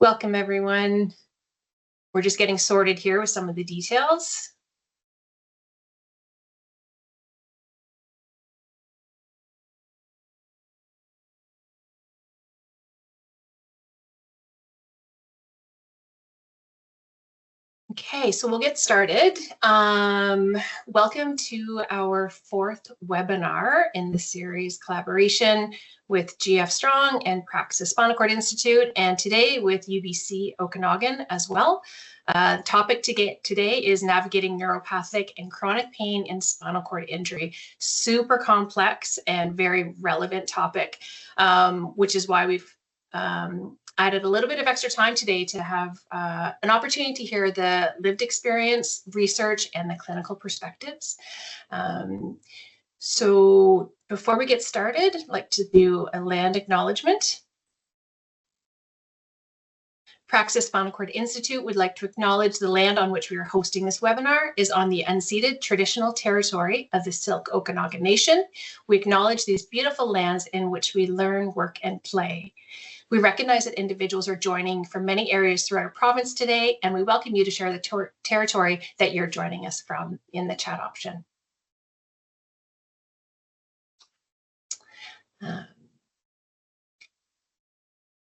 Welcome, everyone. We're just getting sorted here with some of the details. Okay, so we'll get started. Welcome to our fourth webinar in the series collaboration with G.F. Strong and Praxis Spinal Cord Institute, and today with UBC Okanagan as well. The topic today is navigating neuropathic and chronic pain in spinal cord injury. Super complex and very relevant topic, which is why we've added a little bit of extra time today to have an opportunity to hear the lived experience, research, and the clinical perspectives. So before we get started, I'd like to do a land acknowledgement. Praxis Spinal Cord Institute would like to acknowledge the land on which we are hosting this webinar is on the unceded traditional territory of the Syilx Okanagan Nation. We acknowledge these beautiful lands in which we learn, work, and play. We recognize that individuals are joining from many areas throughout our province today, and we welcome you to share the territory that you're joining us from in the chat option.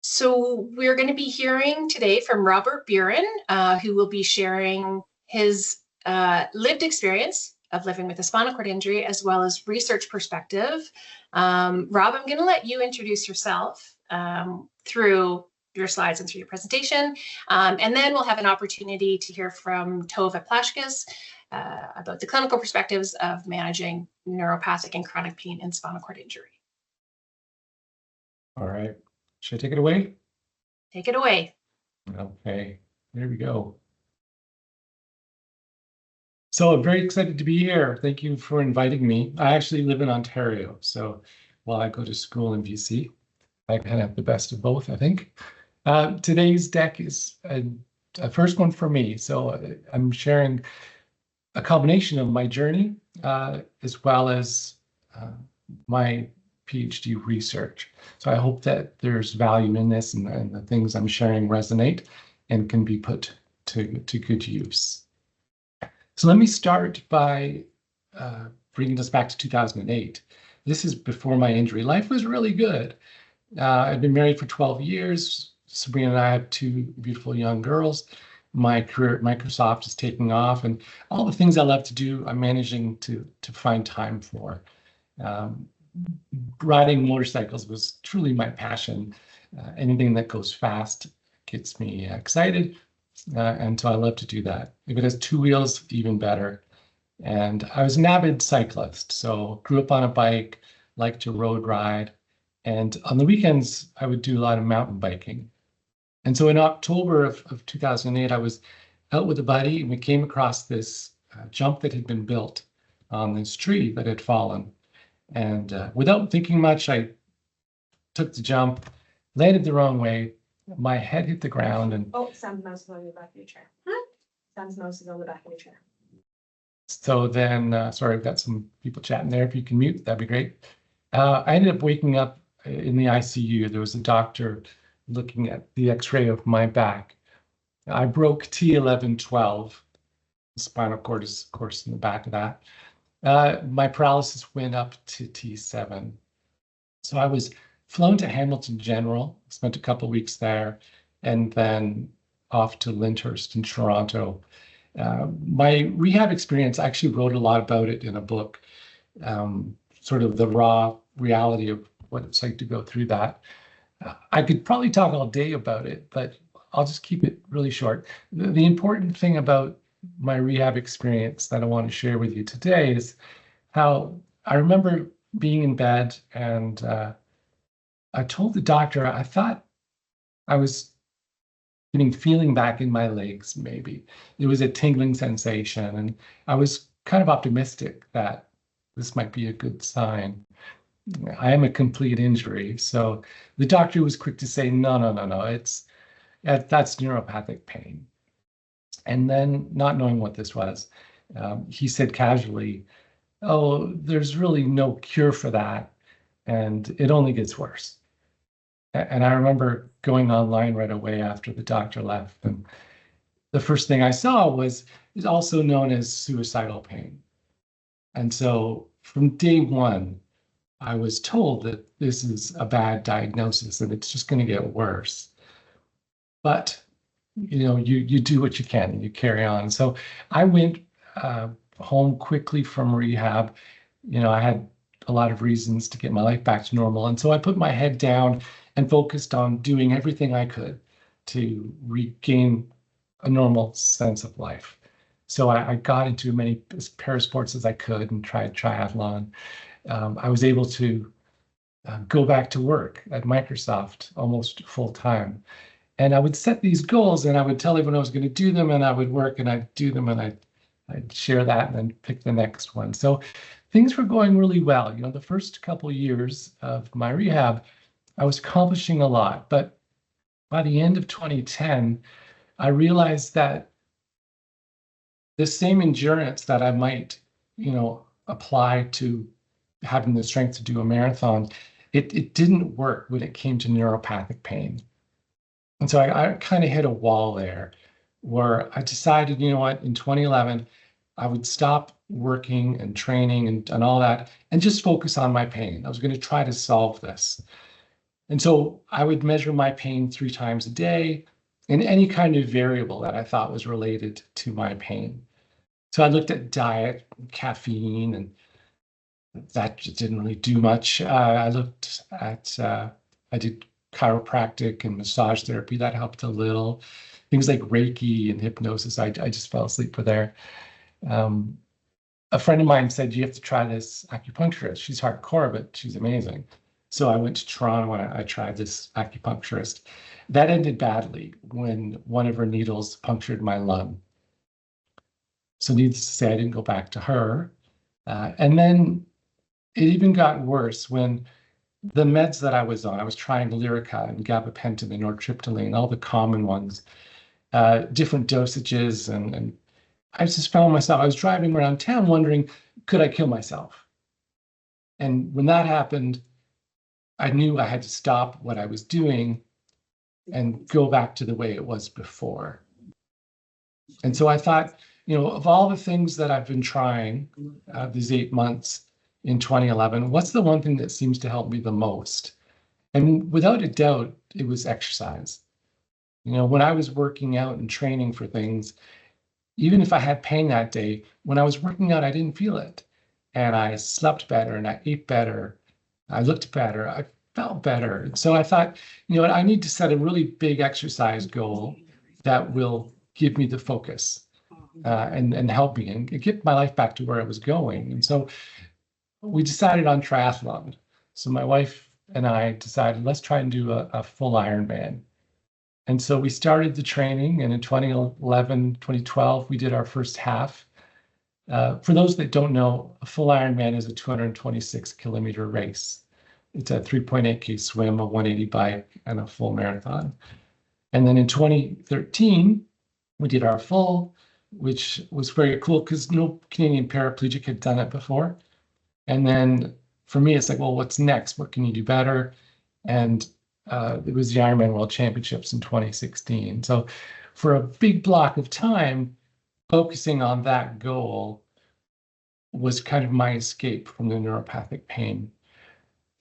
So we're going to be hearing today from Robert Buren, who will be sharing his lived experience of living with a spinal cord injury, as well as research perspective. Rob, I'm going to let you introduce yourself through your slides and through your presentation. And then we'll have an opportunity to hear from Tova Plashkas about the clinical perspectives of managing neuropathic and chronic pain in spinal cord injury. All right. Should I take it away? Take it away. Okay, there we go. So I'm very excited to be here. Thank you for inviting me. I actually live in Ontario, so while I go to school in BC, I kind of have the best of both, I think. Today's deck is a first one for me, so I'm sharing a combination of my journey as well as my PhD research. So I hope that there's value in this and the things I'm sharing resonate and can be put to good use. So let me start by bringing us back to 2008. This is before my injury. Life was really good. I've been married for 12 years. Sabrina and I have two beautiful young girls. My career at Microsoft is taking off, and all the things I love to do, I'm managing to find time for. Riding motorcycles was truly my passion. Anything that goes fast gets me excited, and so I love to do that. If it has two wheels, even better. And I was an avid cyclist, so grew up on a bike, liked to road ride, and on the weekends, I would do a lot of mountain biking. And so in October of 2008, I was out with a buddy, and we came across this jump that had been built on this tree that had fallen. And without thinking much, I took the jump, landed the wrong way. My head hit the ground, and Sam's mouse is on the back of your chair. Sam's mouse is on the back of your chair. So then, sorry, I've got some people chatting there. If you can mute, that'd be great. I ended up waking up in the ICU. There was a doctor looking at the X-ray of my back. I broke T11-12. The spinal cord is, of course, in the back of that. My paralysis went up to T7. So I was flown to Hamilton General, spent a couple of weeks there, and then off to Lyndhurst in Toronto. My rehab experience, I actually wrote a lot about it in a book, sort of the raw reality of what it's like to go through that. I could probably talk all day about it, but I'll just keep it really short. The important thing about my rehab experience that I want to share with you today is how I remember being in bed, and I told the doctor I thought I was getting feeling back in my legs, maybe. It was a tingling sensation, and I was kind of optimistic that this might be a good sign. I am a complete injury, so the doctor was quick to say, no, that's neuropathic pain. And then, not knowing what this was, he said casually, oh, there's really no cure for that, and it only gets worse. And I remember going online right away after the doctor left. And the first thing I saw was also known as suicidal pain. And so from day one, I was told that this is a bad diagnosis and it's just going to get worse. But you do what you can and you carry on. So I went home quickly from rehab. I had a lot of reasons to get my life back to normal. And so I put my head down and focused on doing everything I could to regain a normal sense of life. So I got into as many parasports as I could and tried triathlon. I was able to go back to work at Microsoft almost full time. And I would set these goals and I would tell everyone I was going to do them and I would work and I'd do them and I'd share that and then pick the next one. So things were going really well. The first couple of years of my rehab, I was accomplishing a lot. But by the end of 2010, I realized that the same endurance that I might, apply to having the strength to do a marathon, it didn't work when it came to neuropathic pain. And so I kind of hit a wall there where I decided, what, in 2011, I would stop working and training and all that and just focus on my pain. I was going to try to solve this. And so I would measure my pain 3 times a day in any kind of variable that I thought was related to my pain. So I looked at diet, caffeine, and that just didn't really do much. I looked at, I did chiropractic and massage therapy. That helped a little. Things like Reiki and hypnosis, I just fell asleep for there. A friend of mine said, you have to try this acupuncturist. She's hardcore, but she's amazing. So I went to Toronto and I tried this acupuncturist. That ended badly when one of her needles punctured my lung. So needless to say, I didn't go back to her. And then it even got worse when the meds that I was on, I was trying Lyrica and gabapentin and nortriptyline, all the common ones, different dosages. And I just found myself, I was driving around town wondering, could I kill myself? And when that happened, I knew I had to stop what I was doing and go back to the way it was before. And so I thought, of all the things that I've been trying these 8 months in 2011, what's the one thing that seems to help me the most? And without a doubt, it was exercise. When I was working out and training for things, even if I had pain that day, when I was working out, I didn't feel it. And I slept better and I ate better. I looked better. I felt better. And so I thought, I need to set a really big exercise goal that will give me the focus and help me and get my life back to where it was going. And so we decided on triathlon. So my wife and I decided, let's try and do a full Ironman. And so we started the training, and in 2011, 2012, we did our first half. For those that don't know, a full Ironman is a 226-kilometer race. It's a 3.8K swim, a 180 bike, and a full marathon. And then in 2013, we did our full, which was very cool because no Canadian paraplegic had done it before. And then for me, it's like, well, what's next? What can you do better? And it was the Ironman World Championships in 2016. So for a big block of time, focusing on that goal was kind of my escape from the neuropathic pain.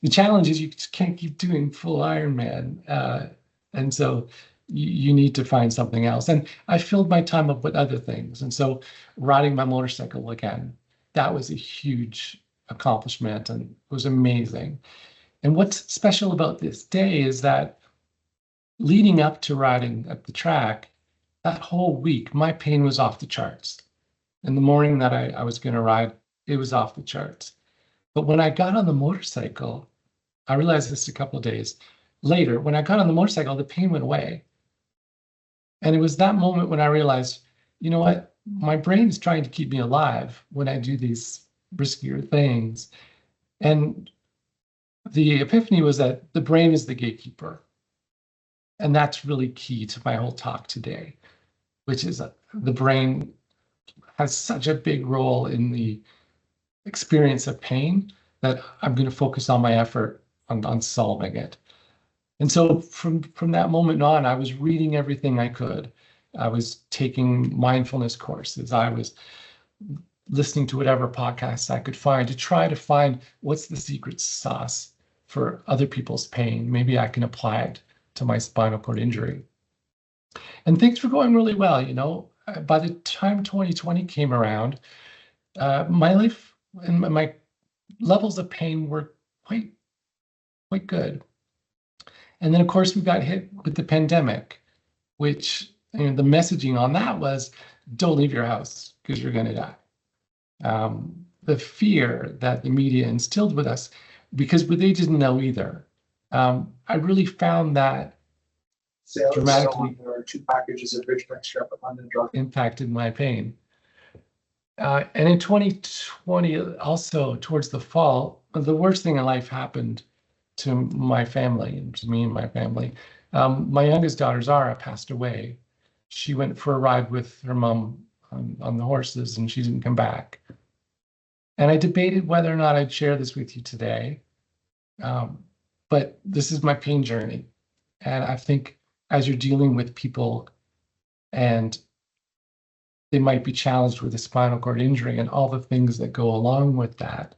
The challenge is you just can't keep doing full Ironman. And so you need to find something else. And I filled my time up with other things. And so riding my motorcycle again, that was a huge accomplishment and it was amazing. And what's special about this day is that leading up to riding at the track, that whole week, my pain was off the charts. In the morning that I was going to ride, it was off the charts. But when I got on the motorcycle, I realized this a couple of days later, when I got on the motorcycle, the pain went away. And it was that moment when I realized, you know what, my brain is trying to keep me alive when I do these riskier things. And the epiphany was that the brain is the gatekeeper. And that's really key to my whole talk today, which is the brain has such a big role in the experience of pain that I'm going to focus on my effort on solving it. And so from that moment on, I was reading everything I could. I was taking mindfulness courses. I was listening to whatever podcasts I could find to try to find what's the secret sauce for other people's pain. Maybe I can apply it to my spinal cord injury. And things were going really well, you know. By the time 2020 came around, my life and my levels of pain were quite good. And then, of course, we got hit with the pandemic, which, you know, the messaging on that was, don't leave your house because you're going to die. The fear that the media instilled with us, because they didn't know either. I really found that dramatically there are 2 packages of Ridgeback strep on the drug. Impacted my pain. And in 2020, also towards the fall, the worst thing in life happened to my family and to me and my family. My youngest daughter, Zara, passed away. She went for a ride with her mom on the horses, and she didn't come back. And I debated whether or not I'd share this with you today. But this is my pain journey. And I think as you're dealing with people and they might be challenged with a spinal cord injury and all the things that go along with that,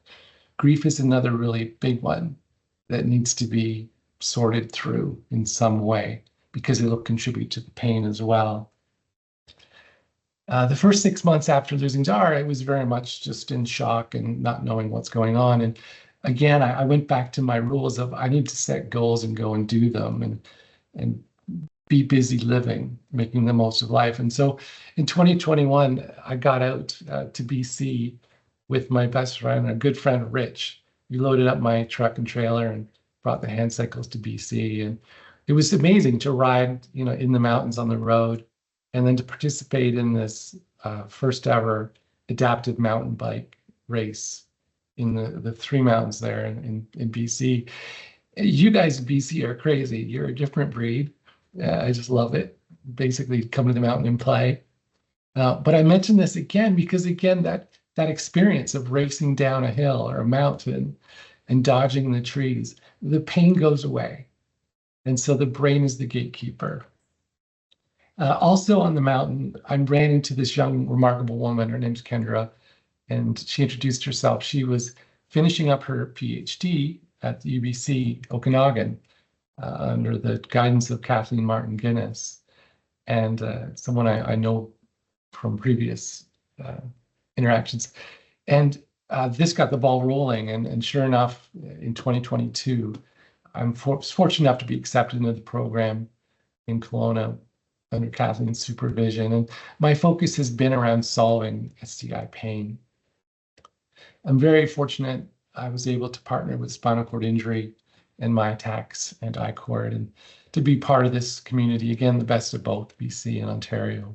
grief is another really big one that needs to be sorted through in some way because it'll contribute to the pain as well. The first 6 months after losing Zara, it was very much just in shock and not knowing what's going on. And again, I went back to my rules of I need to set goals and go and do them and be busy living, making the most of life. And so in 2021, I got out to BC with my best friend, a good friend, Rich. We loaded up my truck and trailer and brought the hand cycles to BC. And it was amazing to ride, you know, in the mountains on the road and then to participate in this first ever adaptive mountain bike race in the 3 mountains there in BC. You guys in BC are crazy. You're a different breed. I just love it. Basically, come to the mountain and play. But I mention this again because, again, that experience of racing down a hill or a mountain and dodging the trees, the pain goes away. And so the brain is the gatekeeper. Also on the mountain, I ran into this young, remarkable woman. Her name's Kendra, and she introduced herself. She was finishing up her PhD at the UBC Okanagan under the guidance of Kathleen Martin Guinness, and someone I know from previous interactions. And this got the ball rolling, and sure enough, in 2022, I'm fortunate enough to be accepted into the program in Kelowna under Kathleen's supervision. And my focus has been around solving STI pain. I'm very fortunate I was able to partner with Spinal Cord Injury and My Attacks and I-Cord and to be part of this community, again, the best of both BC and Ontario.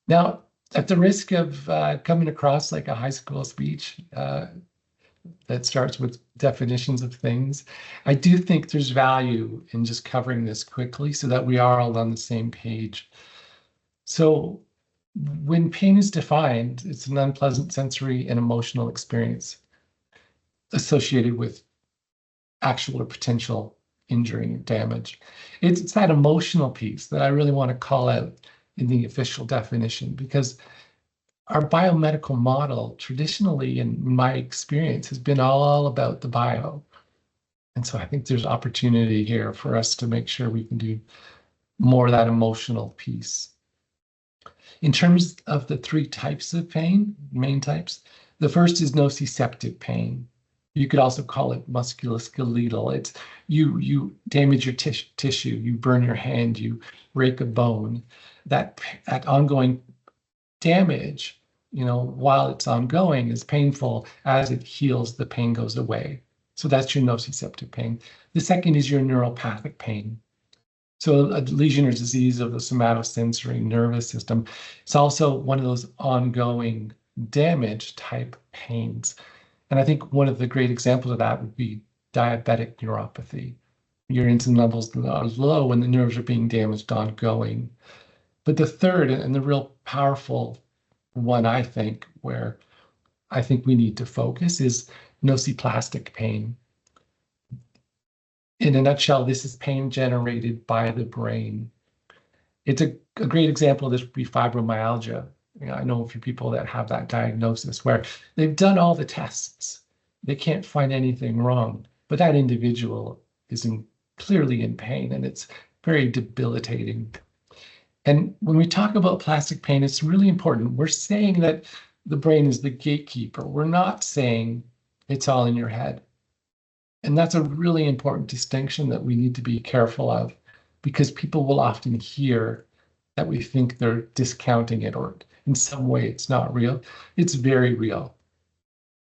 Now, at the risk of coming across like a high school speech that starts with definitions of things, I do think there's value in just covering this quickly so that we are all on the same page. So when pain is defined, it's an unpleasant sensory and emotional experience associated with actual or potential injury or damage. It's that emotional piece that I really want to call out in the official definition, because our biomedical model traditionally, in my experience, has been all about the bio. And so I think there's opportunity here for us to make sure we can do more of that emotional piece. In terms of the 3 types of pain, main types, the first is nociceptive pain. You could also call it musculoskeletal. It's you damage your tissue, you burn your hand, you break a bone. That ongoing damage, you know, while it's ongoing is painful. As it heals, the pain goes away. So that's your nociceptive pain. The second is your neuropathic pain. So a lesion or disease of the somatosensory nervous system. It's also one of those ongoing damage type pains. And I think one of the great examples of that would be diabetic neuropathy. Your insulin levels are low when the nerves are being damaged ongoing. But the third and the real powerful one, I think, where I think we need to focus is nociplastic pain. in a nutshell, this is pain generated by the brain. It's a great example of this would be fibromyalgia. I know a few people that have that diagnosis where they've done all the tests. They can't find anything wrong, but that individual is clearly in pain, and it's very debilitating. And when we talk about plastic pain, it's really important. We're saying that the brain is the gatekeeper. We're not saying it's all in your head. And that's a really important distinction that we need to be careful of, because people will often hear that we think they're discounting it, or in some way it's not real. It's very real.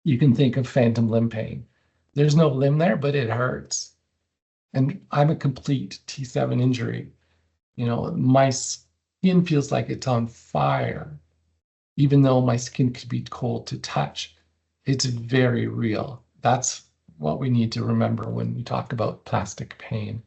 You can think of phantom limb pain. There's no limb there, but it hurts. And I'm a complete T7 injury. My skin feels like it's on fire, even though my skin could be cold to touch. It's very real. That's what we need to remember when we talk about plastic pain.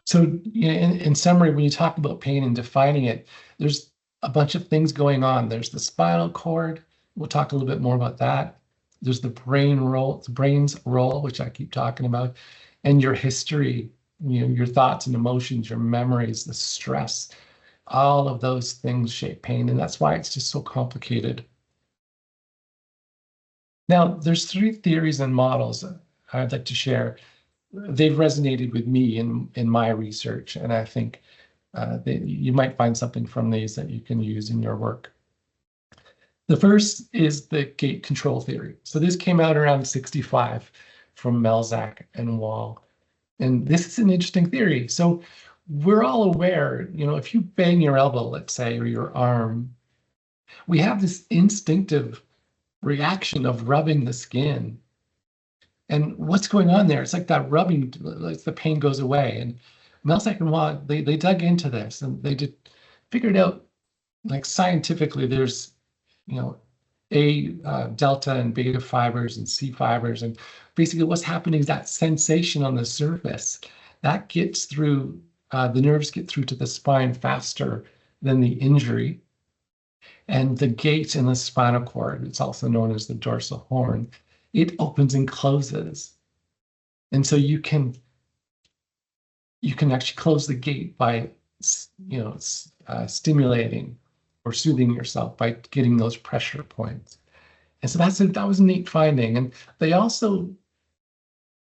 So in summary, when you talk about pain and defining it, there's a bunch of things going on. There's the spinal cord. We'll talk a little bit more about that. There's the brain's role, which I keep talking about, and your history, your thoughts and emotions, your memories, the stress, all of those things shape pain. And that's why it's just so complicated. Now, there's 3 theories and models I'd like to share. They've resonated with me in my research, and I think you might find something from these that you can use in your work. The first is the gate control theory. So this came out around 65 from Melzack and Wall. And this is an interesting theory. So we're all aware, if you bang your elbow, let's say, or your arm, we have this instinctive reaction of rubbing the skin. And what's going on there? It's like that rubbing, like the pain goes away. And Melzack and Wall, they dug into this, and they figured out, like, scientifically, there's delta and beta fibers and C fibers, and basically what's happening is that sensation on the surface that gets through, the nerves get through to the spine faster than the injury. And the gate in the spinal cord, it's also known as the dorsal horn, it opens and closes. And so you can actually close the gate by stimulating or soothing yourself by getting those pressure points. And so that was a neat finding. And they also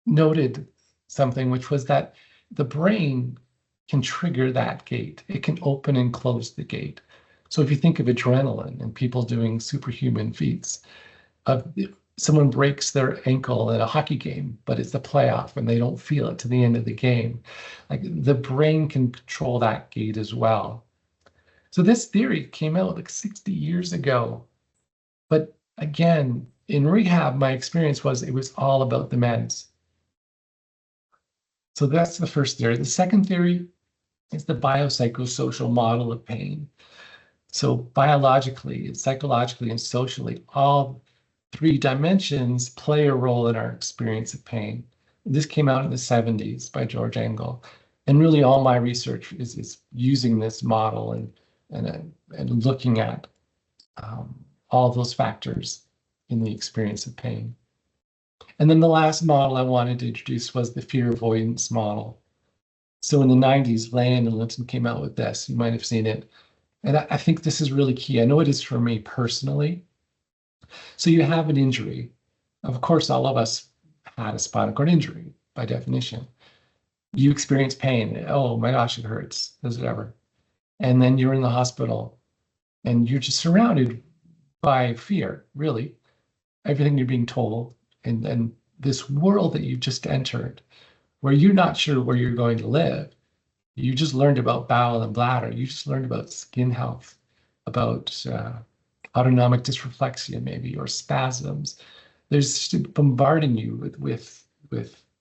noted something, which was that the brain can trigger that gate. It can open and close the gate. So if you think of adrenaline and people doing superhuman feats, someone breaks their ankle in a hockey game, but it's the playoff and they don't feel it to the end of the game. Like, the brain can control that gate as well. So this theory came out like 60 years ago. But again, in rehab, my experience was it was all about the meds. So that's the first theory. The second theory is the biopsychosocial model of pain. So biologically, psychologically, and socially, all 3 dimensions play a role in our experience of pain. This came out in the 70s by George Engel. And really all my research is using this model and looking at all those factors in the experience of pain. And then the last model I wanted to introduce was the fear avoidance model. So in the 90s, Land and Linton came out with this. You might have seen it. And I think this is really key. I know it is for me personally. So you have an injury. Of course, all of us had a spinal cord injury by definition. You experience pain. Oh my gosh, it hurts. Does it ever? And then you're in the hospital and you're just surrounded by fear, really. Everything you're being told, and this world that you've just entered, where you're not sure where you're going to live. You just learned about bowel and bladder. You just learned about skin health, about autonomic dysreflexia maybe, or spasms. There's just bombarding you with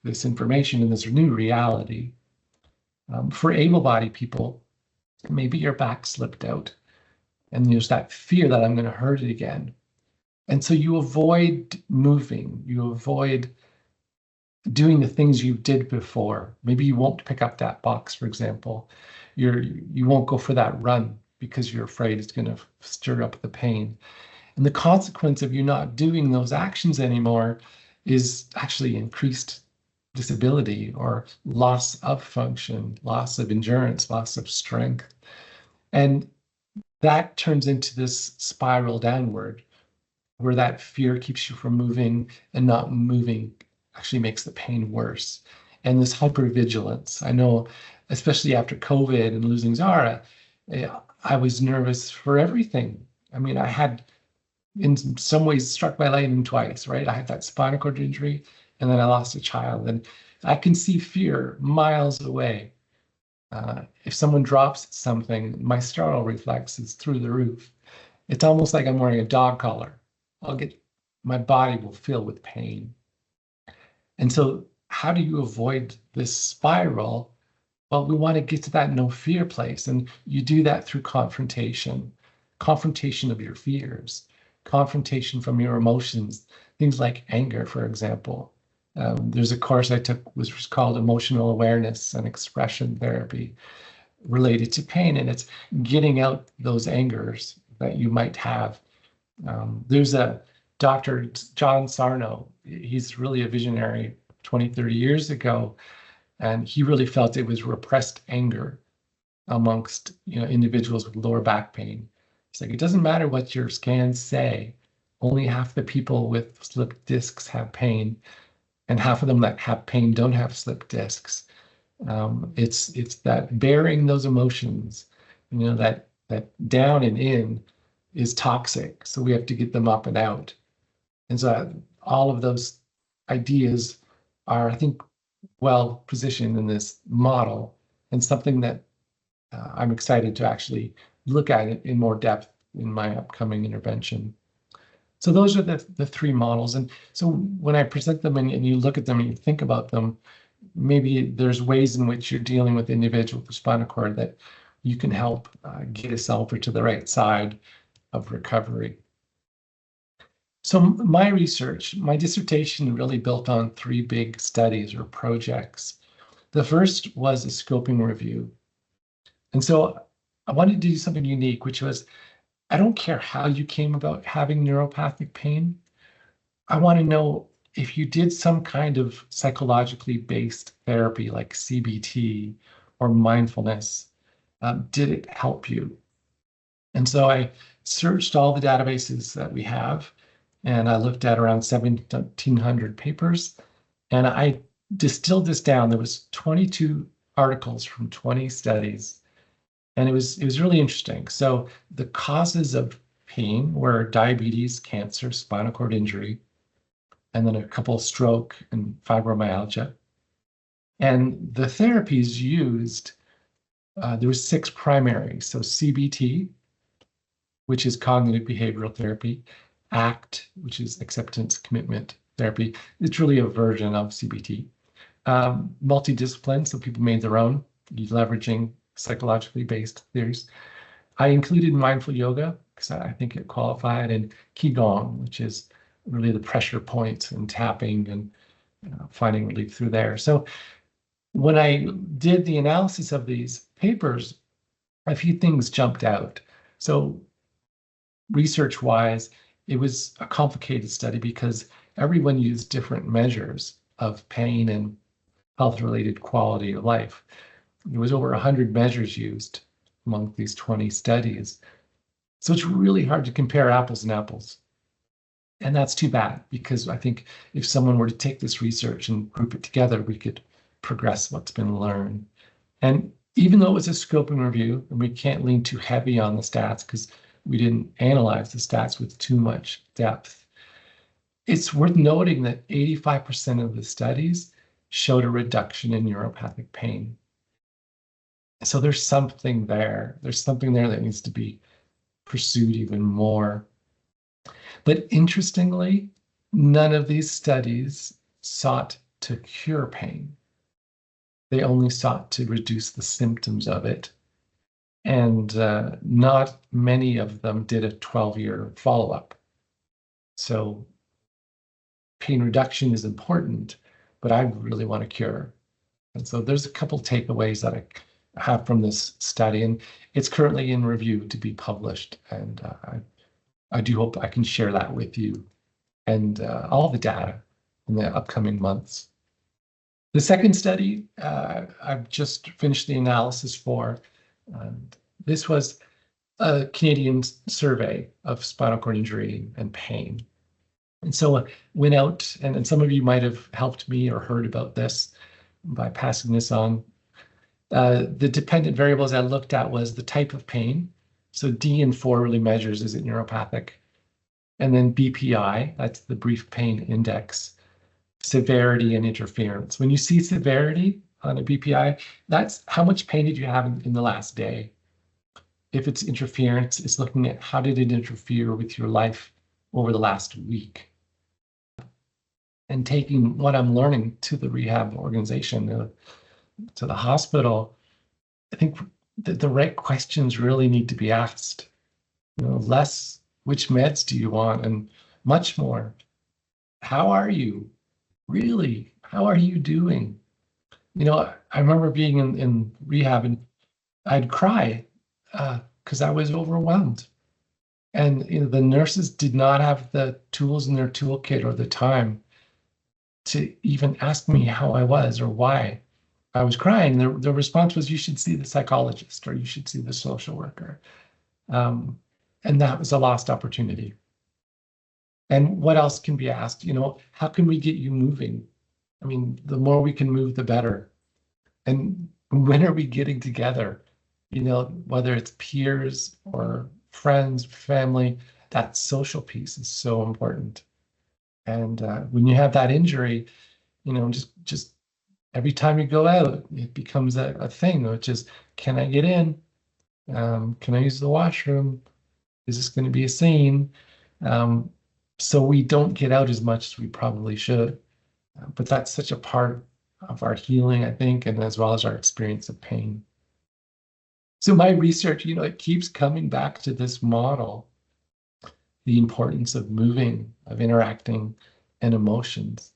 this information and this new reality. For able-bodied people, maybe your back slipped out and there's that fear that I'm going to hurt it again. And so you avoid moving, you avoid doing the things you did before. Maybe you won't pick up that box, for example. You won't go for that run because you're afraid it's going to stir up the pain. And the consequence of you not doing those actions anymore is actually increased disability or loss of function, loss of endurance, loss of strength. And that turns into this spiral downward where that fear keeps you from moving, and not moving actually makes the pain worse. And this hypervigilance, I know, especially after COVID and losing Zara, I was nervous for everything. I mean, I had in some ways struck by lightning twice, right? I had that spinal cord injury, and then I lost a child, and I can see fear miles away. If someone drops something, my startle reflex is through the roof. It's almost like I'm wearing a dog collar. My body will fill with pain. And so how do you avoid this spiral? Well, we want to get to that no fear place. And you do that through confrontation of your fears, confrontation from your emotions, things like anger, for example. There's a course I took which was called Emotional Awareness and Expression Therapy related to pain, and it's getting out those angers that you might have. There's a Dr. John Sarno. He's really a visionary 20, 30 years ago, and he really felt it was repressed anger amongst individuals with lower back pain. It's like, it doesn't matter what your scans say, only half the people with slipped discs have pain, and half of them that have pain don't have slipped discs. It's that bearing those emotions, that down and in is toxic. So we have to get them up and out. And so all of those ideas are, I think, well positioned in this model, and something that I'm excited to actually look at it in more depth in my upcoming intervention. So those are the three models. And so when I present them and you look at them and you think about them, maybe there's ways in which you're dealing with individual with spinal cord that you can help get us over to the right side of recovery. So my research, my dissertation really built on three big studies or projects. The first was a scoping review. And so I wanted to do something unique, which was, I don't care how you came about having neuropathic pain. I want to know if you did some kind of psychologically based therapy like CBT or mindfulness, did it help you? And so I searched all the databases that we have, and I looked at around 1,700 papers, and I distilled this down. There was 22 articles from 20 studies, and it was really interesting. So the causes of pain were diabetes, cancer, spinal cord injury, and then a couple stroke and fibromyalgia. And the therapies used, there was 6 primary. So CBT, which is cognitive behavioral therapy, ACT, which is acceptance commitment therapy. It's really a version of CBT. Multidiscipline, so people made their own, leveraging psychologically based theories. I included mindful yoga because I think it qualified, and Qigong, which is really the pressure points and tapping and finding relief through there. So when I did the analysis of these papers, a few things jumped out. So research-wise, it was a complicated study because everyone used different measures of pain and health-related quality of life. There was over 100 measures used among these 20 studies. So it's really hard to compare apples and apples. And that's too bad, because I think if someone were to take this research and group it together, we could progress what's been learned. And even though it was a scoping review, and we can't lean too heavy on the stats because we didn't analyze the stats with too much depth, it's worth noting that 85% of the studies showed a reduction in neuropathic pain. So there's something there. There's something there that needs to be pursued even more. But interestingly, none of these studies sought to cure pain. They only sought to reduce the symptoms of it. And not many of them did a 12-year follow-up. So pain reduction is important, but I really want to cure. And so there's a couple takeaways that I have from this study, and it's currently in review to be published. And I do hope I can share that with you and all the data in the upcoming months. The second study, I've just finished the analysis for. This was a Canadian survey of spinal cord injury and pain. And so I went out, and some of you might have helped me or heard about this by passing this on. The dependent variables I looked at was the type of pain. So D and 4 really measures, is it neuropathic? And then BPI, that's the brief pain index, severity and interference. When you see severity on a BPI, that's how much pain did you have in the last day. If it's interference, it's looking at how did it interfere with your life over the last week. And taking what I'm learning to the rehab organization, to the hospital, I think that the right questions really need to be asked. Less, which meds do you want? And much more, how are you? Really, how are you doing? I remember being in rehab and I'd cry because I was overwhelmed. And the nurses did not have the tools in their toolkit or the time to even ask me how I was or why I was crying. The response was, you should see the psychologist or you should see the social worker. And that was a lost opportunity. And what else can be asked? How can we get you moving? I mean, the more we can move, the better. And when are we getting together? Whether it's peers or friends, family, that social piece is so important. And when you have that injury, just every time you go out, it becomes a thing, which is, can I get in? Can I use the washroom? Is this going to be a scene? So we don't get out as much as we probably should. But that's such a part of our healing, I think, and as well as our experience of pain. So my research, it keeps coming back to this model, the importance of moving, of interacting, and emotions.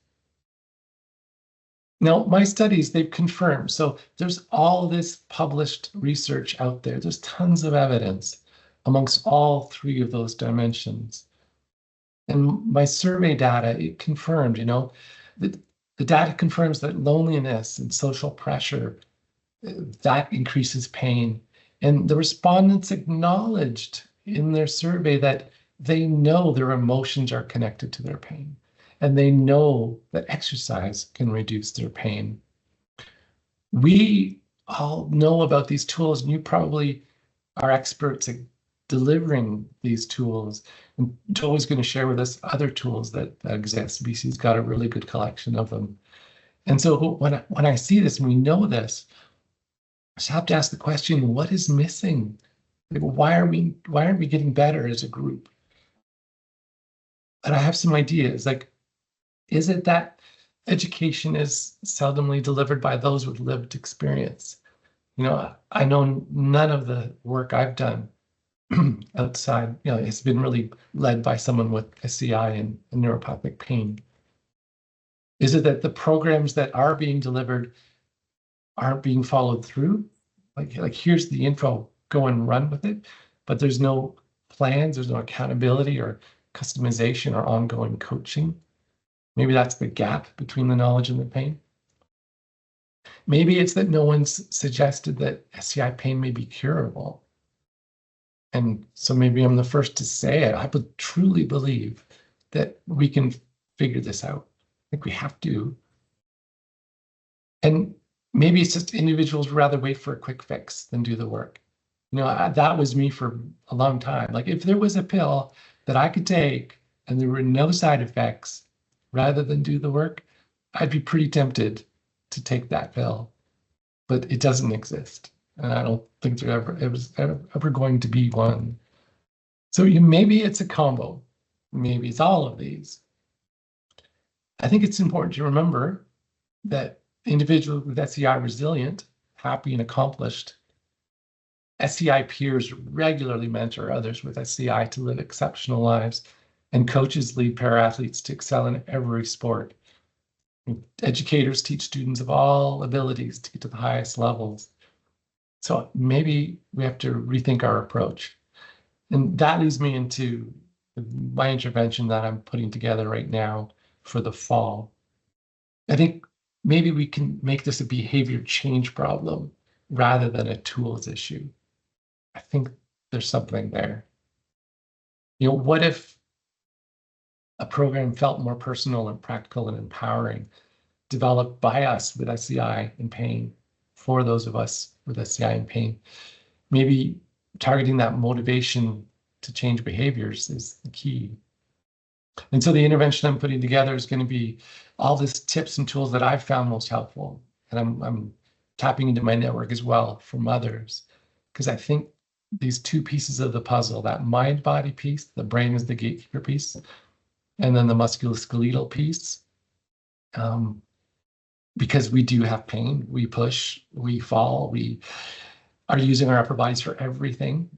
Now, my studies, they've confirmed. So there's all this published research out there. There's tons of evidence amongst all three of those dimensions. And my survey data, it confirmed, the data confirms that loneliness and social pressure, that increases pain. And the respondents acknowledged in their survey that they know their emotions are connected to their pain. And they know that exercise can reduce their pain. We all know about these tools, and you probably are experts at delivering these tools. And Joe's going to share with us other tools that exist. BC's got a really good collection of them. And so when I see this and we know this, I just have to ask the question, what is missing? Why aren't we getting better as a group? And I have some ideas, is it that education is seldomly delivered by those with lived experience? I know none of the work I've done outside, it's been really led by someone with SCI and neuropathic pain. Is it that the programs that are being delivered aren't being followed through? Like here's the info, go and run with it, but there's no plans, there's no accountability or customization or ongoing coaching. Maybe that's the gap between the knowledge and the pain. Maybe it's that no one's suggested that SCI pain may be curable. And so maybe I'm the first to say it. I would truly believe that we can figure this out. I think we have to. And maybe it's just individuals would rather wait for a quick fix than do the work. That was me for a long time. If there was a pill that I could take and there were no side effects, rather than do the work, I'd be pretty tempted to take that pill. But it doesn't exist. And I don't think there was ever going to be one. So maybe it's a combo. Maybe it's all of these. I think it's important to remember that individuals with SCI are resilient, happy, and accomplished. SCI peers regularly mentor others with SCI to live exceptional lives, and coaches lead para-athletes to excel in every sport. Educators teach students of all abilities to get to the highest levels. So maybe we have to rethink our approach. And that leads me into my intervention that I'm putting together right now for the fall. I think maybe we can make this a behavior change problem rather than a tools issue. I think there's something there. What if a program felt more personal and practical and empowering, developed by us with SCI and pain, for those of us with SCI and pain? Maybe targeting that motivation to change behaviors is the key. And so the intervention I'm putting together is going to be all these tips and tools that I've found most helpful. And I'm tapping into my network as well from others, because I think these two pieces of the puzzle, that mind-body piece, the brain is the gatekeeper piece, and then the musculoskeletal piece, because we do have pain, we push, we fall, we are using our upper bodies for everything.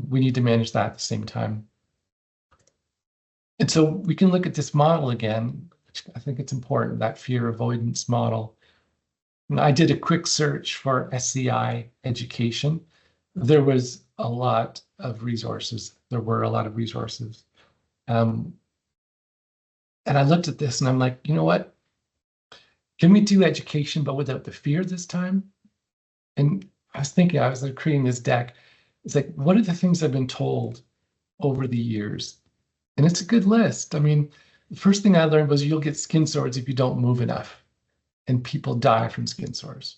We need to manage that at the same time. And so we can look at this model again, which I think it's important, that fear avoidance model. And I did a quick search for SCI education. There was a lot of resources. There were a lot of resources. And I looked at this and I'm like, you know what? Can we do education, but without the fear this time? And I was thinking, I was creating this deck. It's like, what are the things I've been told over the years? And it's a good list. I mean, the first thing I learned was you'll get skin sores if you don't move enough, and people die from skin sores.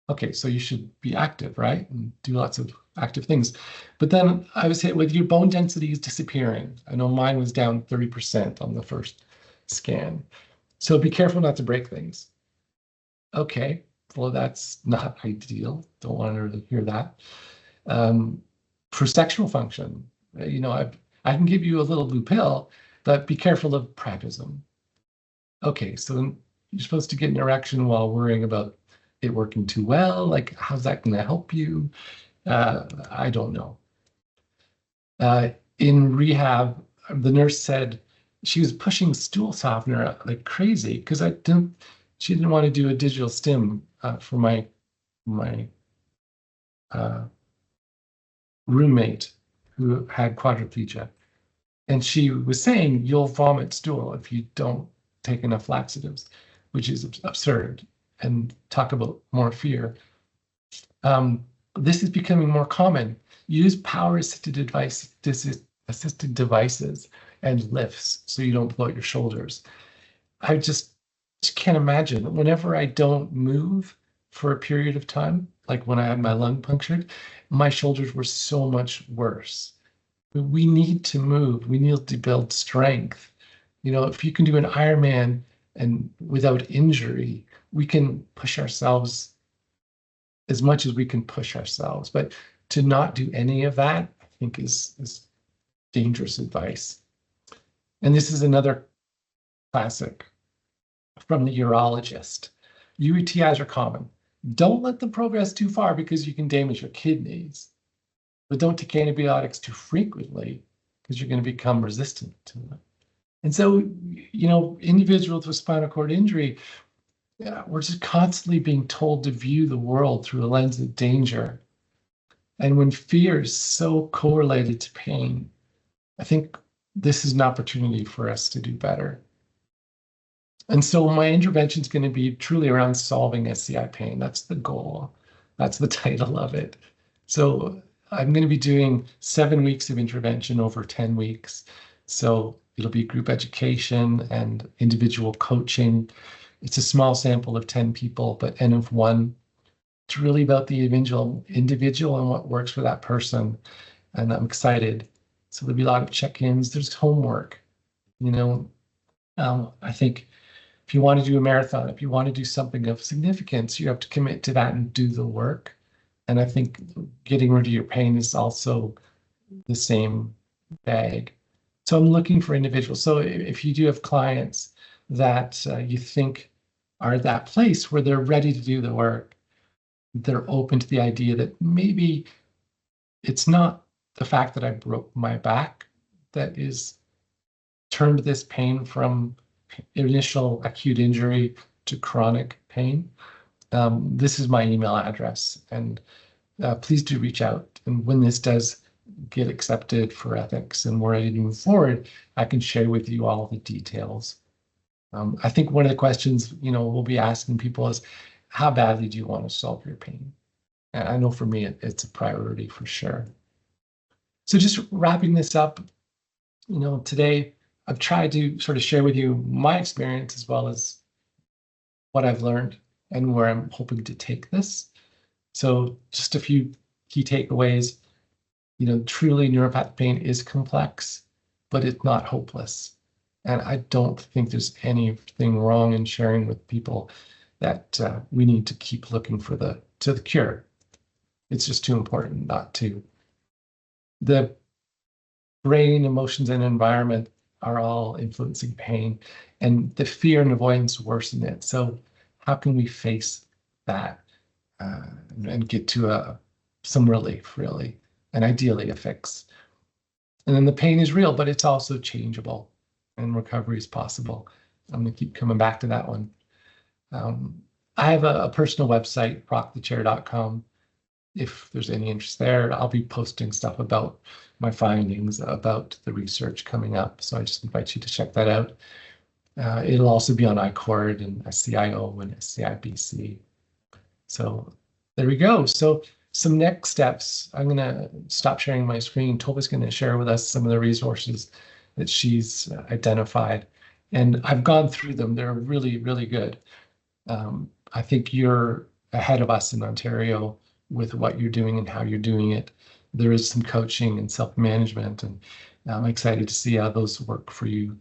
Okay, so you should be active, right? And do lots of active things. But then I was hit with your bone density is disappearing. I know mine was down 30% on the first scan. So be careful not to break things. Okay, well, that's not ideal. Don't want to hear that. For sexual function, I can give you a little blue pill, but be careful of priapism. Okay, so you're supposed to get an erection while worrying about it working too well. Like, how's that going to help you? I don't know. In rehab, the nurse said she was pushing stool softener like crazy because she didn't want to do a digital stim for my roommate who had quadriplegia. And she was saying, you'll vomit stool if you don't take enough laxatives, which is absurd. And talk about more fear. This is becoming more common. Use power-assisted devices and lifts so you don't blow out your shoulders. I just can't imagine. Whenever I don't move for a period of time, like when I had my lung punctured, my shoulders were so much worse. We need to move. We need to build strength. If you can do an Ironman and without injury, we can push ourselves as much as we can push ourselves. But to not do any of that, I think is dangerous advice. And this is another classic from the urologist. UTIs are common. Don't let them progress too far because you can damage your kidneys. But don't take antibiotics too frequently because you're going to become resistant to them. And so, individuals with spinal cord injury, we're just constantly being told to view the world through a lens of danger. And when fear is so correlated to pain, I think this is an opportunity for us to do better. And so my intervention is going to be truly around solving SCI pain. That's the goal. That's the title of it. So I'm going to be doing 7 weeks of intervention over 10 weeks. So it'll be group education and individual coaching. It's a small sample of 10 people, but N of 1. It's really about the individual and what works for that person. And I'm excited. So there'll be a lot of check-ins. There's homework. I think if you want to do a marathon, if you want to do something of significance, you have to commit to that and do the work. And I think getting rid of your pain is also the same bag. So I'm looking for individuals. So if you do have clients that you think are at that place where they're ready to do the work, they're open to the idea that maybe it's not the fact that I broke my back that is turned this pain from initial acute injury to chronic pain. This is my email address, and please do reach out. And when this does get accepted for ethics and we're ready to move forward, I can share with you all the details. I think one of the questions, we'll be asking people is, how badly do you want to solve your pain? And I know for me, it's a priority for sure. So just wrapping this up, today I've tried to sort of share with you my experience as well as what I've learned and where I'm hoping to take this. So just a few key takeaways. Truly neuropathic pain is complex, but it's not hopeless. And I don't think there's anything wrong in sharing with people that we need to keep looking for the cure. It's just too important not to. The brain, emotions, and environment are all influencing pain, and the fear and avoidance worsen it. So how can we face that and get to some relief, really, and ideally a fix? And then the pain is real, but it's also changeable, and recovery is possible. I'm going to keep coming back to that one. I have a personal website, rockthechair.com. If there's any interest there, I'll be posting stuff about my findings, about the research coming up. So I just invite you to check that out. It'll also be on ICORD and SCIO and SCIBC. So there we go. So some next steps. I'm going to stop sharing my screen. Tova's going to share with us some of the resources that she's identified. And I've gone through them. They're really, really good. I think you're ahead of us in Ontario with what you're doing and how you're doing it. There is some coaching and self-management, and I'm excited to see how those work for you.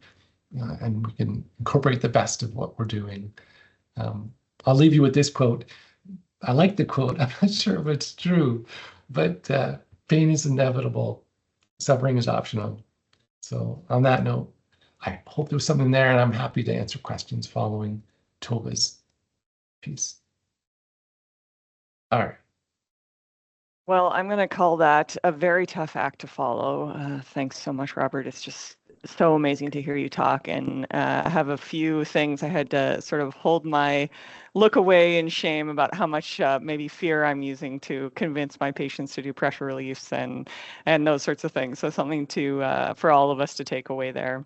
And we can incorporate the best of what we're doing. I'll leave you with this quote. I like the quote. I'm not sure if it's true, but pain is inevitable. Suffering is optional. So on that note, I hope there was something there, and I'm happy to answer questions following Tova's piece. All right. Well, I'm going to call that a very tough act to follow. Thanks so much, Robert. It's just so amazing to hear you talk. And I have a few things I had to sort of hold my look away in shame about how much maybe fear I'm using to convince my patients to do pressure reliefs and those sorts of things. So something to for all of us to take away there.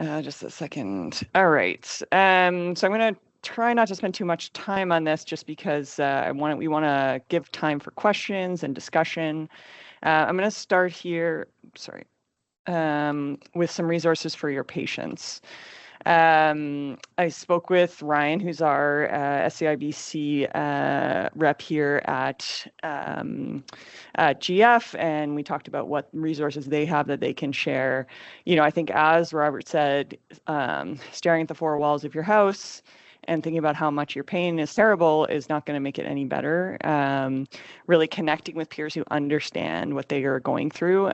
Just a second. All right. So I'm going to try not to spend too much time on this just because we want to give time for questions and discussion. I'm going to start here, with some resources for your patients. I spoke with Ryan, who's our SCIBC rep here at G.F, and we talked about what resources they have that they can share. I think, as Robert said, staring at the four walls of your house and thinking about how much your pain is terrible is not going to make it any better. Really connecting with peers who understand what they are going through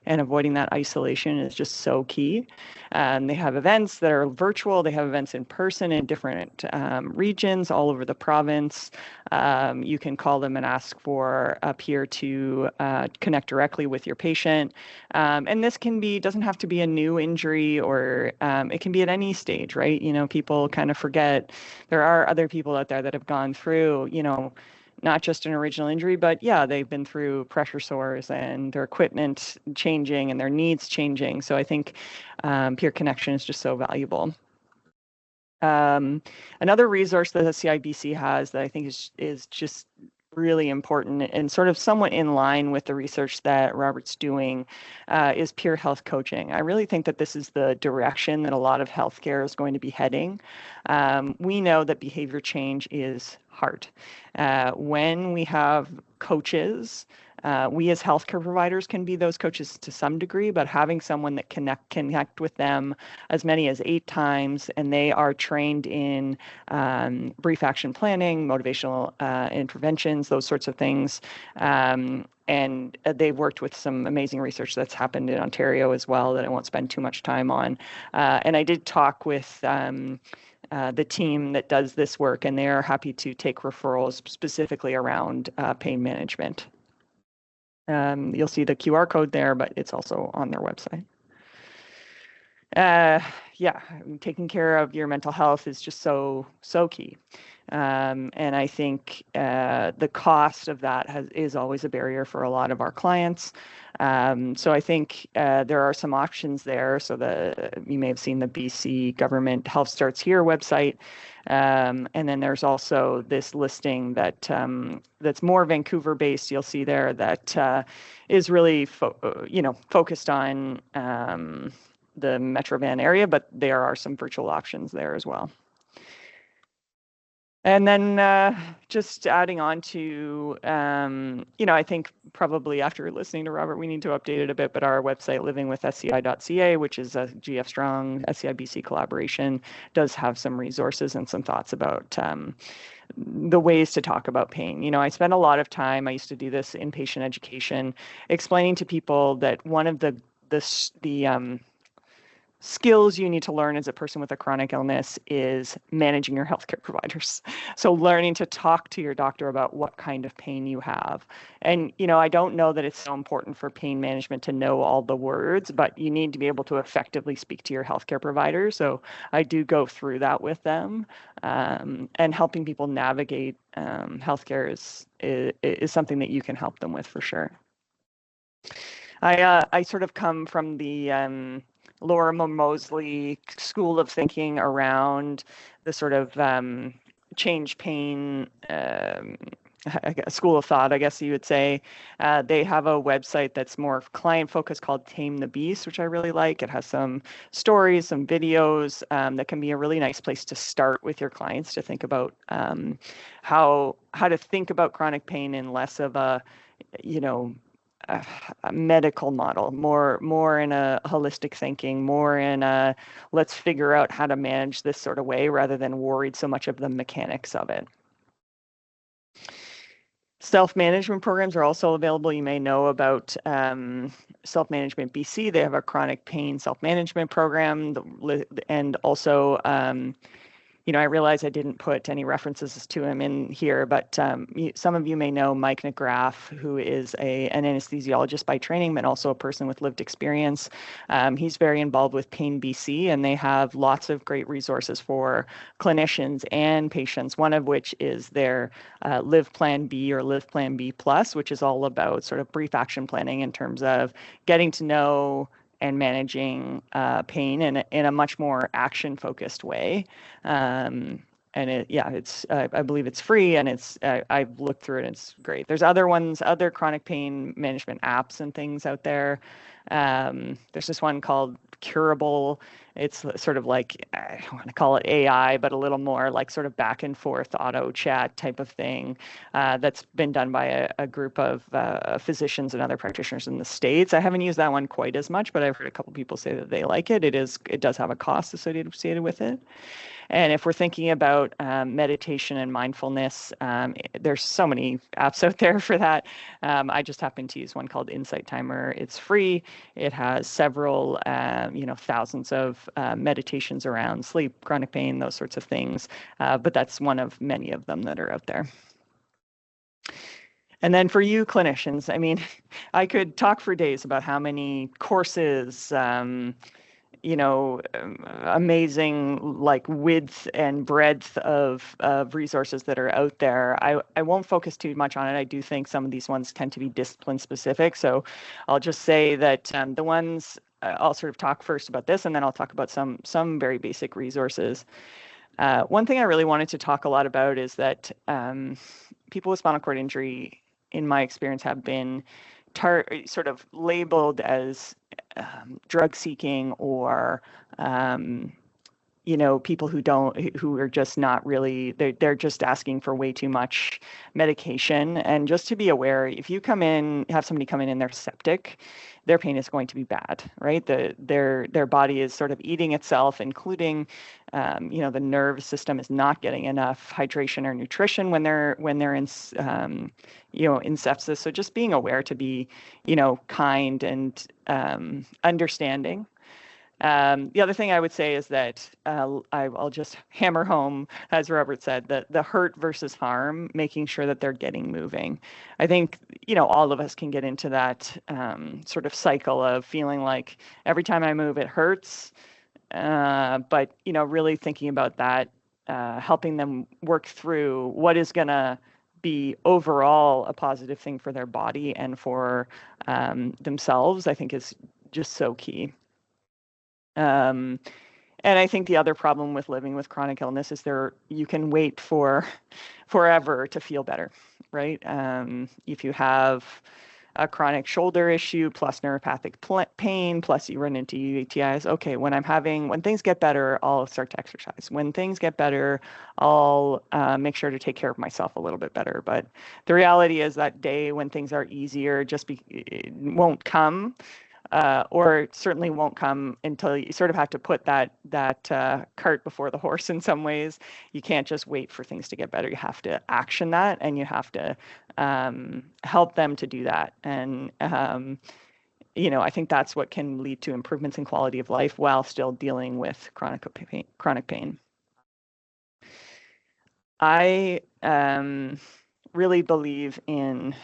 and avoiding that isolation is just so key. They have events that are virtual. They have events in person in different regions all over the province. You can call them and ask for a peer to connect directly with your patient. And this doesn't have to be a new injury, or it can be at any stage, right? People kind of forget there are other people out there that have gone through, not just an original injury, but yeah, they've been through pressure sores and their equipment changing and their needs changing. So I think peer connection is just so valuable. Another resource that the CIBC has that I think is just really important and sort of somewhat in line with the research that Robert's doing is peer health coaching. I really think that this is the direction that a lot of healthcare is going to be heading. We know that behavior change is hard. When we have coaches, we as healthcare providers can be those coaches to some degree, but having someone that connect with them as many as 8 times, and they are trained in brief action planning, motivational interventions, those sorts of things. And they've worked with some amazing research that's happened in Ontario as well that I won't spend too much time on. And I did talk with the team that does this work, and they are happy to take referrals specifically around pain management. You'll see the QR code there, but it's also on their website. Yeah, taking care of your mental health is just so key. And I think the cost of that is always a barrier for a lot of our clients. So I think there are some options there. So you may have seen the BC Government Health Starts Here website. And then there's also this listing that that's more Vancouver based. You'll see there that is really focused on the Metro Van area, but there are some virtual options there as well. And then just adding on to, I think probably after listening to Robert, we need to update it a bit, but our website, livingwithsci.ca, which is a G.F. Strong SCI-BC collaboration, does have some resources and some thoughts about the ways to talk about pain. I spend a lot of time, I used to do this in patient education, explaining to people that one of the skills you need to learn as a person with a chronic illness is managing your healthcare providers. So learning to talk to your doctor about what kind of pain you have. And, I don't know that it's so important for pain management to know all the words, but you need to be able to effectively speak to your healthcare provider. So I do go through that with them, and helping people navigate healthcare is something that you can help them with for sure. I sort of come from the Lorimer Moseley school of thinking around the sort of change pain school of thought, I guess you would say. They have a website that's more client focused called Tame the Beast, which I really like. It has some stories, some videos that can be a really nice place to start with your clients to think about how to think about chronic pain in less of a medical model, more in a holistic thinking, more in a let's figure out how to manage this sort of way rather than worried so much of the mechanics of it. Self-management programs are also available. You may know about Self-Management BC. They have a chronic pain self-management program, and also I realize I didn't put any references to him in here, but some of you may know Mike McGrath, who is an anesthesiologist by training, but also a person with lived experience. He's very involved with Pain BC, and they have lots of great resources for clinicians and patients, one of which is their Live Plan B or Live Plan B Plus, which is all about sort of brief action planning in terms of getting to know and managing pain in a much more action-focused way. And I believe it's free, and I've looked through it, and it's great. There's other chronic pain management apps and things out there. There's this one called Curable. It's sort of like, I don't want to call it AI, but a little more like sort of back and forth auto chat type of thing that's been done by a group of physicians and other practitioners in the States. I haven't used that one quite as much, but I've heard a couple people say that they like it. It does have a cost associated with it. And if we're thinking about meditation and mindfulness, there's so many apps out there for that. I just happen to use one called Insight Timer. It's free. It has several, thousands of meditations around sleep, chronic pain, those sorts of things. But that's one of many of them that are out there. And then for you clinicians, I mean, I could talk for days about how many courses, amazing like width and breadth of resources that are out there. I won't focus too much on it. I do think some of these ones tend to be discipline specific. So I'll just say that the ones, I'll sort of talk first about this, and then I'll talk about some very basic resources. One thing I really wanted to talk a lot about is that people with spinal cord injury, in my experience, have been sort of labeled as drug seeking or people who are just not really, they're just asking for way too much medication. And just to be aware, if you have somebody come in and they're septic, their pain is going to be bad, right? Their body is sort of eating itself, including the nerve system is not getting enough hydration or nutrition when they're in in sepsis. So just being aware to be kind and understanding. The other thing I would say is that I'll just hammer home, as Robert said, the hurt versus harm, making sure that they're getting moving. I think, all of us can get into that sort of cycle of feeling like every time I move, it hurts. But, really thinking about that, helping them work through what is going to be overall a positive thing for their body and for themselves, I think is just so key. And I think the other problem with living with chronic illness is you can wait for forever to feel better, right? If you have a chronic shoulder issue plus neuropathic pain, plus you run into UTIs, okay, when things get better, I'll start to exercise. When things get better, I'll make sure to take care of myself a little bit better. But the reality is that day when things are easier it won't come. Or certainly won't come until you sort of have to put that cart before the horse in some ways. You can't just wait for things to get better. You have to action that, and you have to help them to do that. And I think that's what can lead to improvements in quality of life while still dealing with chronic pain. I really believe in.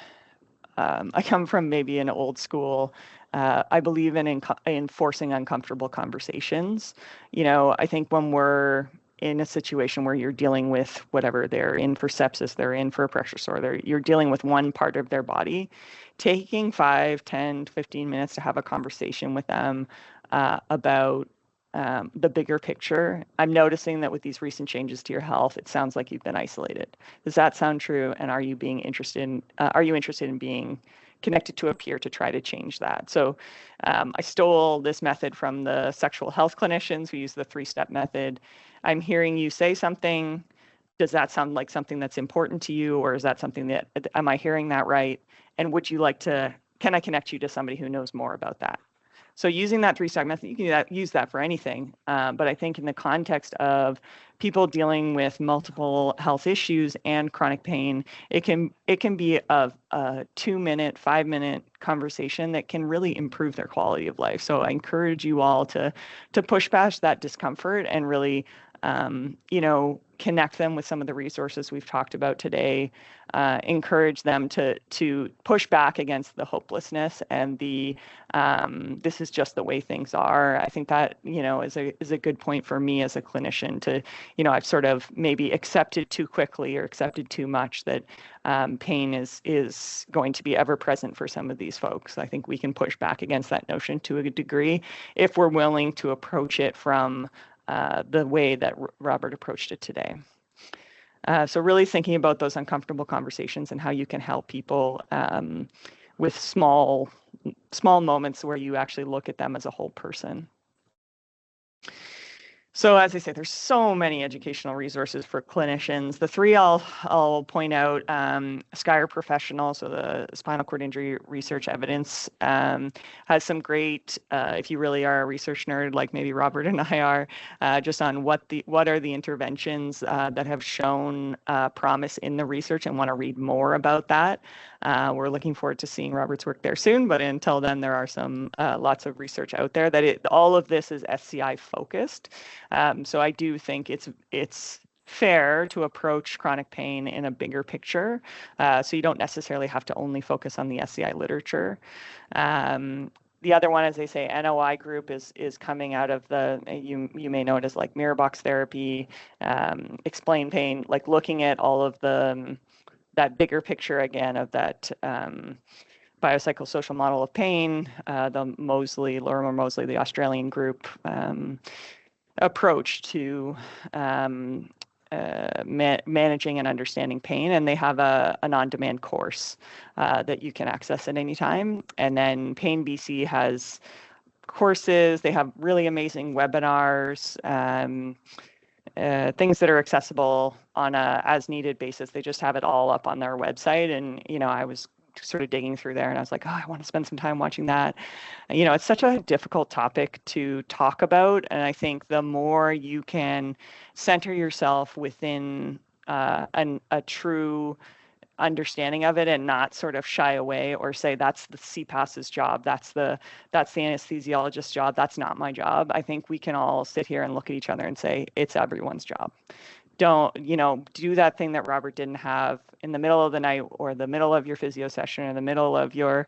I come from maybe an old school. I believe in enforcing uncomfortable conversations. I think when we're in a situation where you're dealing with whatever, they're in for sepsis, they're in for a pressure sore, you're dealing with one part of their body, taking 5, 10, 15 minutes to have a conversation with them about the bigger picture. I'm noticing that with these recent changes to your health, it sounds like you've been isolated. Does that sound true? And are you interested in being connected to a peer to try to change that? So I stole this method from the sexual health clinicians who use the 3-step method. I'm hearing you say something. Does that sound like something that's important to you? Or is that something am I hearing that right? And can I connect you to somebody who knows more about that? So using that 3-step method, you can use that for anything. But I think in the context of people dealing with multiple health issues and chronic pain, it can be a 2-minute, 5-minute conversation that can really improve their quality of life. So I encourage you all to push past that discomfort and really connect them with some of the resources we've talked about today, encourage them to push back against the hopelessness and the this is just the way things are. I think that is a good point for me as a clinician to I've sort of maybe accepted too quickly or accepted too much that pain is going to be ever present for some of these folks. I think we can push back against that notion to a degree if we're willing to approach it from the way that Robert approached it today. So really thinking about those uncomfortable conversations and how you can help people with small moments where you actually look at them as a whole person. So as I say, there's so many educational resources for clinicians. The 3 I'll point out, SCIRE Professional, so the Spinal Cord Injury Research Evidence, has some great, if you really are a research nerd like maybe Robert and I are, just on what are the interventions that have shown promise in the research and want to read more about that. We're looking forward to seeing Robert's work there soon, but until then, there are some lots of research out there that all of this is SCI focused. So I do think it's fair to approach chronic pain in a bigger picture. So you don't necessarily have to only focus on the SCI literature. The other one, as they say, NOI group is coming out of you may know it as like mirror box therapy, explain pain, like looking at all of that bigger picture again of that biopsychosocial model of pain, the Lorimer Moseley, the Australian group approach to managing and understanding pain, and they have an on-demand course that you can access at any time. And then Pain BC has courses. They have really amazing webinars, things that are accessible on a as-needed basis. They just have it all up on their website, and I was sort of digging through there and I was like, oh, I want to spend some time watching that. It's such a difficult topic to talk about. And I think the more you can center yourself within a true understanding of it and not sort of shy away or say that's the CPAS's job, that's the anesthesiologist's job, that's not my job. I think we can all sit here and look at each other and say it's everyone's job. Don't do that thing that Robert didn't have in the middle of the night or the middle of your physio session or the middle of your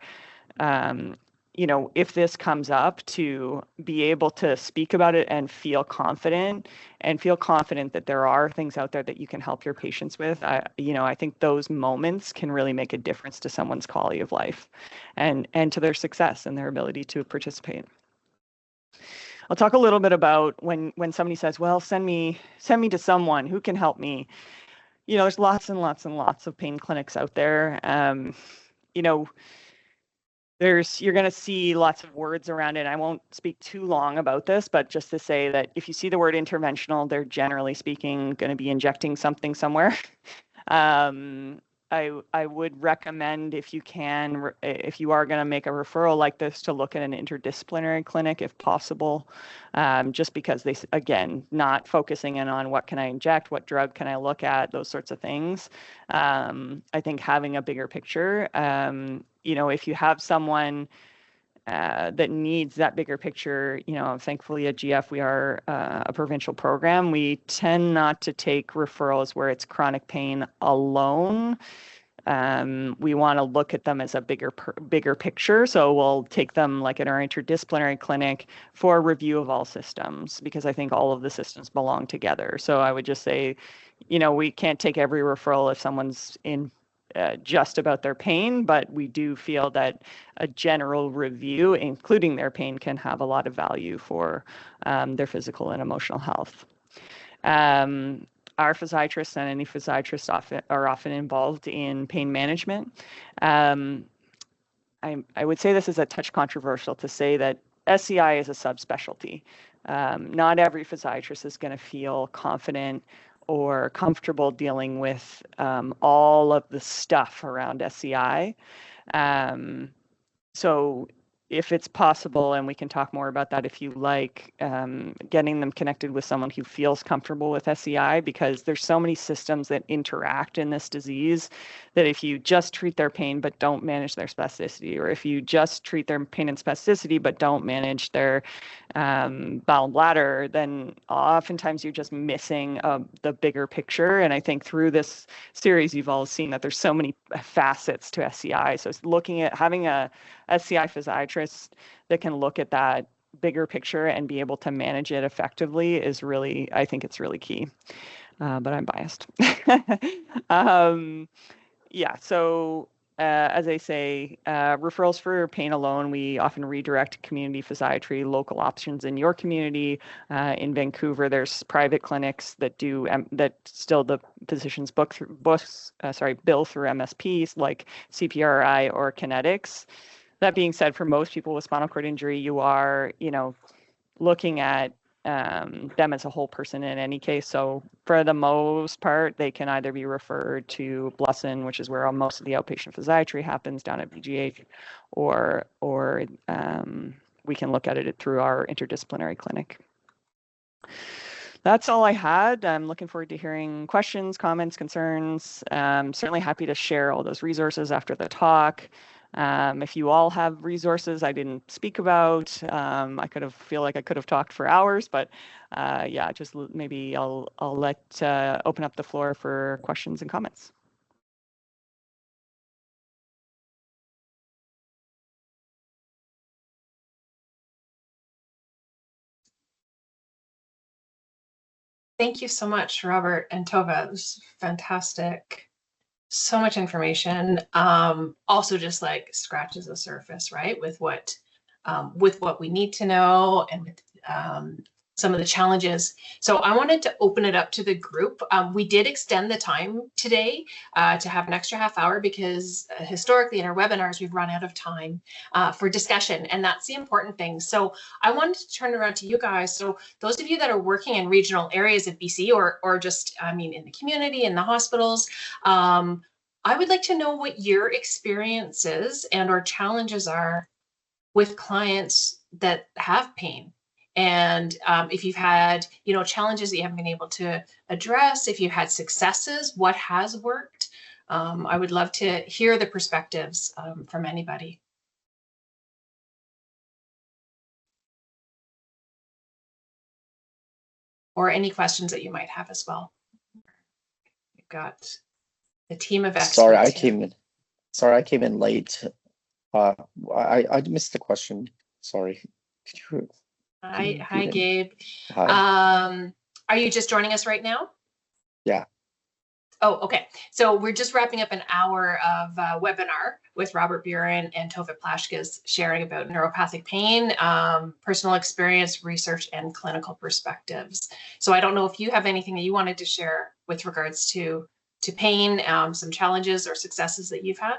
if this comes up, to be able to speak about it and feel confident that there are things out there that you can help your patients with. I think those moments can really make a difference to someone's quality of life and to their success and their ability to participate. I'll talk a little bit about when somebody says, well, send me to someone who can help me. There's lots and lots and lots of pain clinics out there. You're going to see lots of words around it. I won't speak too long about this, but just to say that if you see the word interventional, they're generally speaking going to be injecting something somewhere. I would recommend, if you can, if you are going to make a referral like this, to look at an interdisciplinary clinic if possible, just because they, again, not focusing in on what can I inject, what drug can I look at, those sorts of things. I think having a bigger picture, if you have someone that needs that bigger picture, thankfully at GF, we are a provincial program. We tend not to take referrals where it's chronic pain alone. We want to look at them as a bigger picture. So we'll take them like in our interdisciplinary clinic for a review of all systems, because I think all of the systems belong together. So I would just say, we can't take every referral if someone's in just about their pain, but we do feel that a general review, including their pain, can have a lot of value for their physical and emotional health. Our physiatrists and any physiatrists are often involved in pain management. I would say this is a touch controversial to say that SCI is a subspecialty. Not every physiatrist is going to feel confident or comfortable dealing with all of the stuff around SCI. So if it's possible, and we can talk more about that if you like, getting them connected with someone who feels comfortable with SCI, because there's so many systems that interact in this disease that if you just treat their pain but don't manage their spasticity, or if you just treat their pain and spasticity but don't manage their bowel and bladder, then oftentimes you're just missing the bigger picture. And I think through this series, you've all seen that there's so many facets to SCI. So it's looking at having a SCI physiatrist that can look at that bigger picture and be able to manage it effectively is really, I think it's really key. But I'm biased. So as I say, referrals for pain alone, we often redirect community physiatry, local options in your community. In Vancouver, there's private clinics that do that still the physicians bill through MSPs like CPRI or Kinetics. That being said, for most people with spinal cord injury, you are, looking at them as a whole person in any case. So for the most part, they can either be referred to Blussin, which is where most of the outpatient physiatry happens down at BGH, or we can look at it through our interdisciplinary clinic. That's all I had. I'm looking forward to hearing questions, comments, concerns. Certainly happy to share all those resources after the talk. If you all have resources I didn't speak about, feel like I could have talked for hours, but just maybe I'll open up the floor for questions and comments. Thank you so much, Robert and Tova. It was fantastic. So much information. Also just like scratches the surface, right? With what we need to know and with some of the challenges. So I wanted to open it up to the group. We did extend the time today to have an extra half hour because historically in our webinars, we've run out of time for discussion, and that's the important thing. So I wanted to turn around to you guys. So those of you that are working in regional areas of BC or just, in the community, in the hospitals, I would like to know what your experiences and or challenges are with clients that have pain. And if you've had, challenges that you haven't been able to address, if you've had successes, what has worked? I would love to hear the perspectives from anybody. Or any questions that you might have as well. You've got the team of experts. Sorry, I came in late. I missed the question. Sorry. Could you Hi, repeat it? Gabe. Hi. Are you just joining us right now? Yeah. Oh, okay. So we're just wrapping up an hour of webinar with Robert Buren and Tova Plashkas sharing about neuropathic pain, personal experience, research, and clinical perspectives. So I don't know if you have anything that you wanted to share with regards to pain, some challenges or successes that you've had.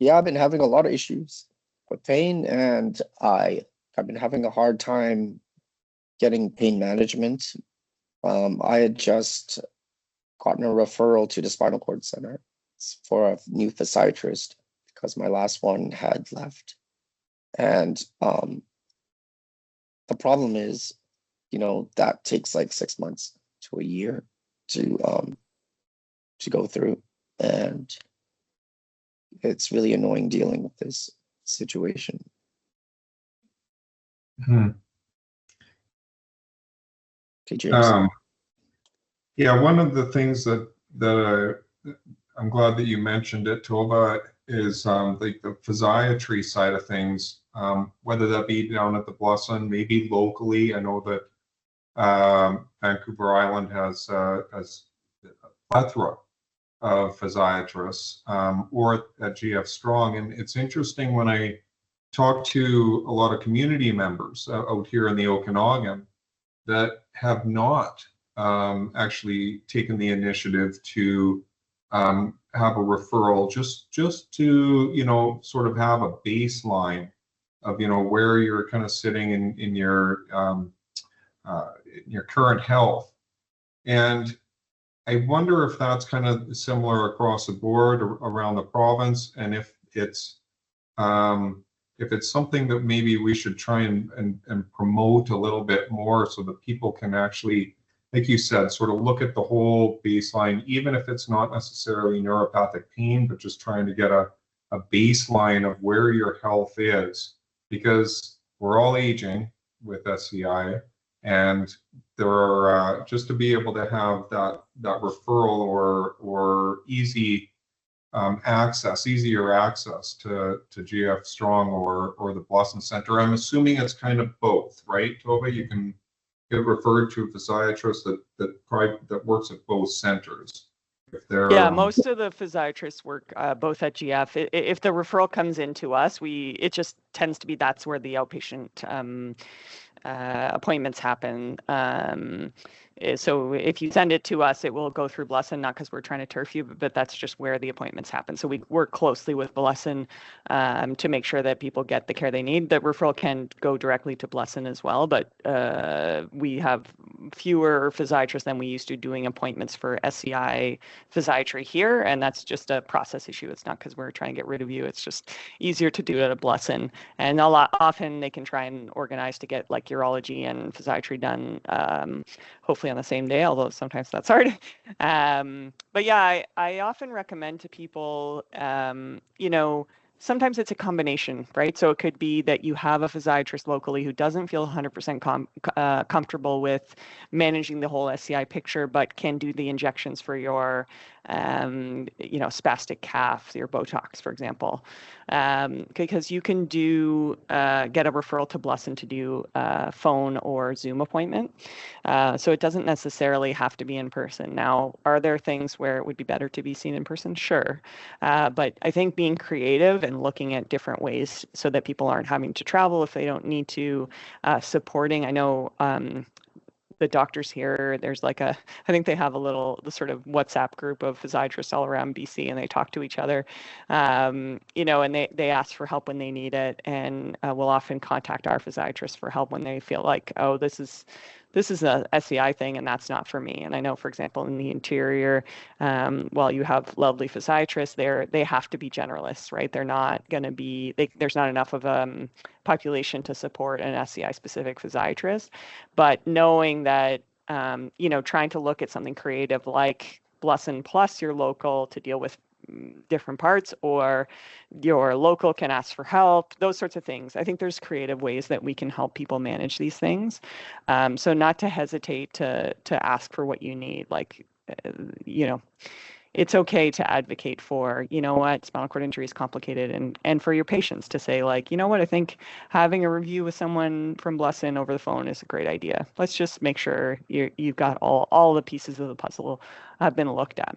Yeah, I've been having a lot of issues with pain, and I've been having a hard time getting pain management. I had just gotten a referral to the Spinal Cord Center for a new physiatrist because my last one had left. And the problem is, that takes like 6 months to a year to go through. And it's really annoying dealing with this situation. Okay, James. Yeah, one of the things that I'm glad that you mentioned it, Tova, is the physiatry side of things, whether that be down at the Blossom, maybe locally. I know that Vancouver Island has a plethora of physiatrists, or at G.F. Strong. And it's interesting when I talk to a lot of community members out here in the Okanagan that have not actually taken the initiative to have a referral, just to sort of have a baseline of where you're kind of sitting in your current health. And I wonder if that's kind of similar across the board around the province, and if it's something that maybe we should try and promote a little bit more so that people can actually, like you said, sort of look at the whole baseline, even if it's not necessarily neuropathic pain, but just trying to get a baseline of where your health is, because we're all aging with SCI, and there are just to be able to have that referral or easier access to G.F. Strong or the Blossom Center. I'm assuming it's kind of both, right, Tova? You can get referred to a physiatrist that works at both centers. If they're, Yeah, most of the physiatrists work both at GF. If the referral comes into us, it just tends to be that's where the outpatient appointments happen. So if you send it to us, it will go through Blesson, not because we're trying to turf you, but that's just where the appointments happen. So we work closely with Blesson to make sure that people get the care they need. The referral can go directly to Blesson as well, but we have fewer physiatrists than we used to doing appointments for SCI physiatry here, and that's just a process issue. It's not because we're trying to get rid of you. It's just easier to do it at a Blesson. And often they can try and organize to get like urology and physiatry done, hopefully on the same day, although sometimes that's hard. But yeah, I often recommend to people, sometimes it's a combination, right? So it could be that you have a physiatrist locally who doesn't feel 100% comfortable with managing the whole SCI picture, but can do the injections for your, spastic calf, your Botox, for example. Because you can get a referral to Blesson to do a phone or Zoom appointment. So it doesn't necessarily have to be in person. Now, are there things where it would be better to be seen in person? Sure. But I think being creative and looking at different ways so that people aren't having to travel if they don't need to, supporting, I know, the doctors here, there's I think they have the sort of WhatsApp group of physiatrists all around BC, and they talk to each other, and they ask for help when they need it, and we'll often contact our physiatrists for help when they feel like, oh, this is a SCI thing and that's not for me. And I know, for example, in the interior, while you have lovely physiatrists, they have to be generalists, right? They're not going to be, there's not enough of a population to support an SCI specific physiatrist. But knowing that, trying to look at something creative like Blesson plus your local to deal with different parts, or your local can ask for help, those sorts of things. I think there's creative ways that we can help people manage these things. So not to hesitate to ask for what you need. it's okay to advocate for, you know what, spinal cord injury is complicated, and for your patients to say, like, you know what, I think having a review with someone from Blessin over the phone is a great idea. Let's just make sure you've got all the pieces of the puzzle have been looked at.